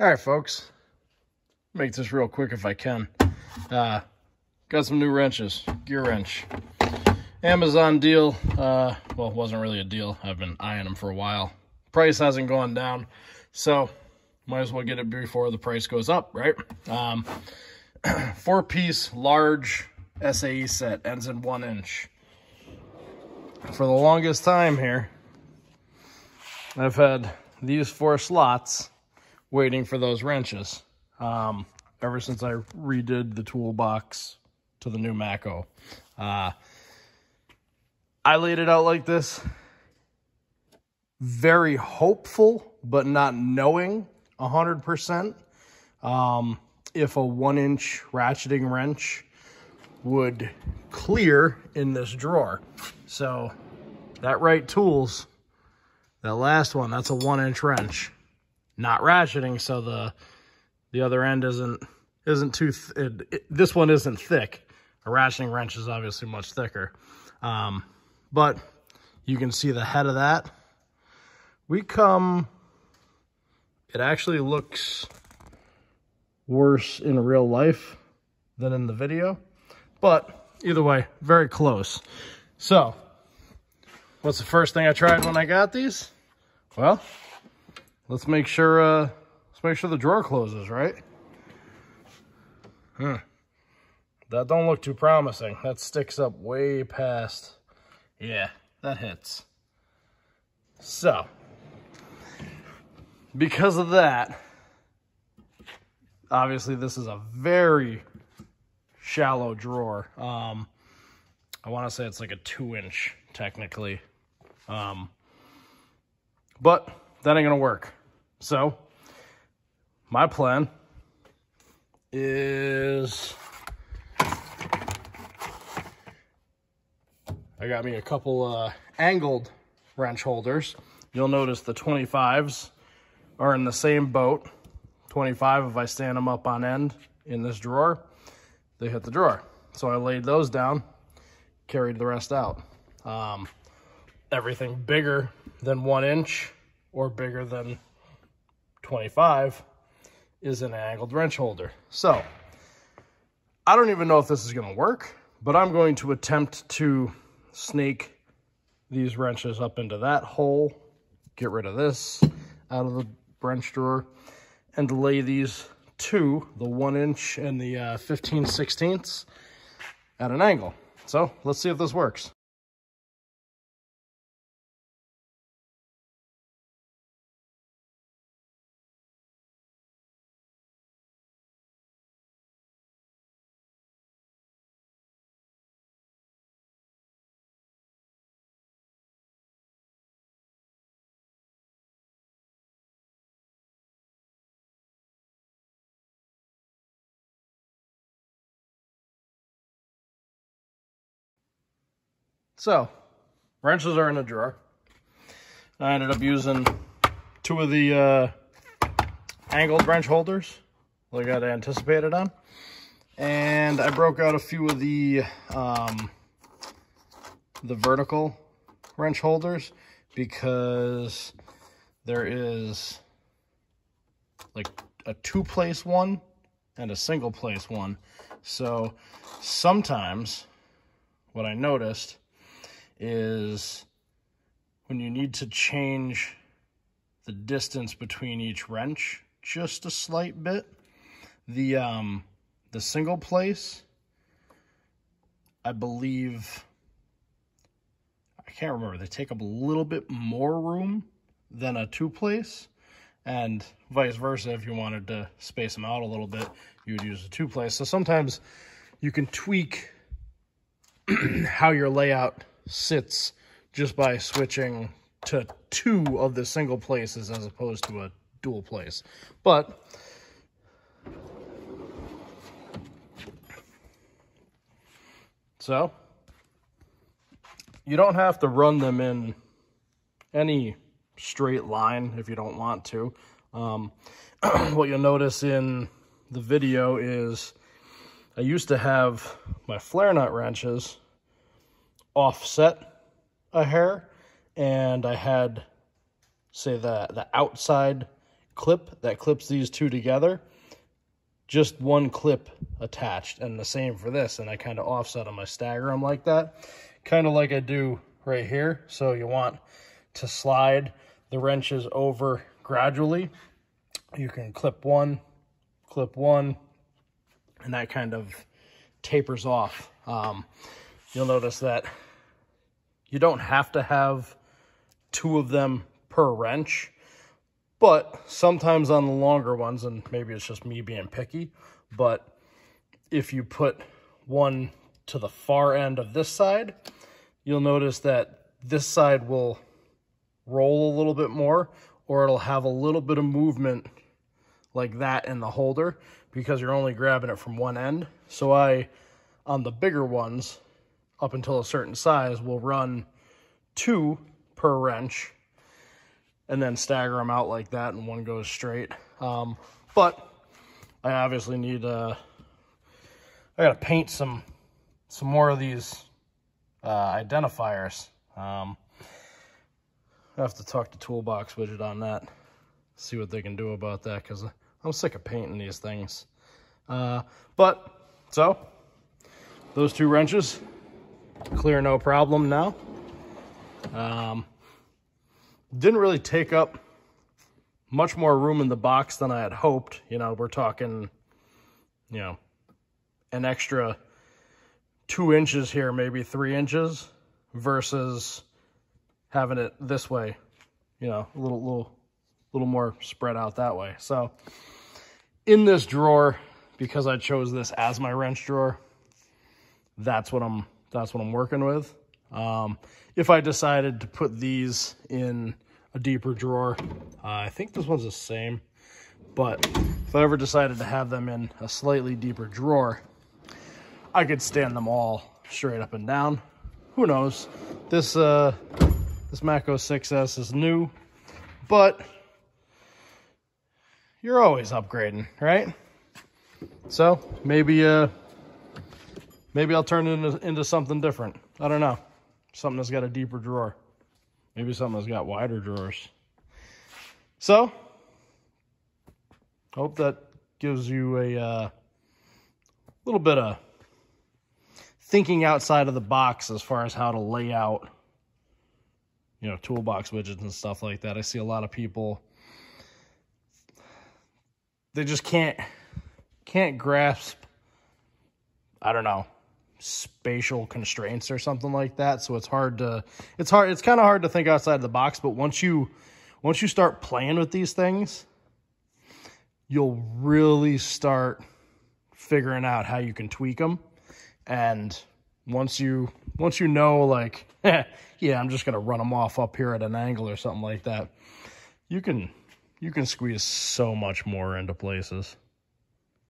All right, folks. Make this real quick if I can. Got some new wrenches. Gear wrench. Amazon deal. Well, it wasn't really a deal. I've been eyeing them for a while. Price hasn't gone down, so might as well get it before the price goes up, right? 4-piece large SAE set, ends in 1 inch. For the longest time here, I've had these 4 slots waiting for those wrenches. Ever since I redid the toolbox to the new Mako. I laid it out like this, very hopeful, but not knowing 100% if a 1-inch ratcheting wrench would clear in this drawer. So that Right Tools, that last one, that's a 1-inch wrench, not ratcheting, so the other end isn't too this one isn't thick. A ratcheting wrench is obviously much thicker, but you can see the head of that. It actually looks worse in real life than in the video, but either way, very close. So what's the first thing I tried when I got these? Well, let's make sure the drawer closes, right? That don't look too promising. That sticks up way past. Yeah, that hits. So, because of that, obviously this is a very shallow drawer. I want to say it's like a 2-inch technically. But that ain't gonna work. So, my plan is I got me a couple angled wrench holders. You'll notice the 25s are in the same boat. 25, if I stand them up on end in this drawer, they hit the drawer. So I laid those down, carried the rest out. Everything bigger than 1 inch or bigger than 25 is an angled wrench holder. So I don't even know if this is going to work, but I'm going to attempt to snake these wrenches up into that hole, get rid of this out of the wrench drawer, and lay these two, the 1 inch and the 15/16, at an angle. So let's see if this works. So, wrenches are in a drawer. I ended up using 2 of the angled wrench holders like I'd anticipated on. And I broke out a few of the vertical wrench holders because there is like a 2-place one and a single-place one. So sometimes what I noticed is when you need to change the distance between each wrench just a slight bit, the single place, I believe, I can't remember, they take up a little bit more room than a 2-place, and vice versa. If you wanted to space them out a little bit, you would use a 2-place. So sometimes you can tweak how your layout sits just by switching to 2 of the single places as opposed to a dual place. But so you don't have to run them in any straight line if you don't want to. What you'll notice in the video is I used to have my flare nut wrenches offset a hair, and I had, say, the outside clip that clips these two together, just one clip attached, and the same for this. And I kind of offset them, I stagger them like that, kind of like I do right here. So you want to slide the wrenches over gradually. You can clip one, and that kind of tapers off. You'll notice that you don't have to have two of them per wrench, but sometimes on the longer ones, and maybe it's just me being picky, but if you put one to the far end of this side, you'll notice that this side will roll a little bit more, or it'll have a little bit of movement like that in the holder because you're only grabbing it from one end. So on the bigger ones, up until a certain size, will run 2 per wrench and then stagger them out like that, and one goes straight. But I obviously need I gotta paint some more of these identifiers. I have to talk to Toolbox Widget on that, see what they can do about that, because I'm sick of painting these things. So those 2 wrenches, clear, no problem now. Didn't really take up much more room in the box than I had hoped. You know, we're talking, you know, an extra 2 inches here, maybe 3 inches, versus having it this way, you know, a little more spread out that way. So in this drawer, because I chose this as my wrench drawer, that's what I'm working with. If I decided to put these in a deeper drawer, I think this one's the same, but if I ever decided to have them in a slightly deeper drawer, I could stand them all straight up and down. Who knows? This Mako 6S is new, but you're always upgrading, right? So maybe I'll turn it into something different. I don't know. Something that's got a deeper drawer. Maybe something that's got wider drawers. So, hope that gives you a little bit of thinking outside of the box as far as how to lay out, you know, toolbox widgets and stuff like that. I see a lot of people, they just can't grasp, I don't know, spatial constraints or something like that. So it's kind of hard to think outside the box. But once you start playing with these things, you'll really start figuring out how you can tweak them. And once you know, like, yeah, I'm just gonna run them off up here at an angle or something like that, you can squeeze so much more into places.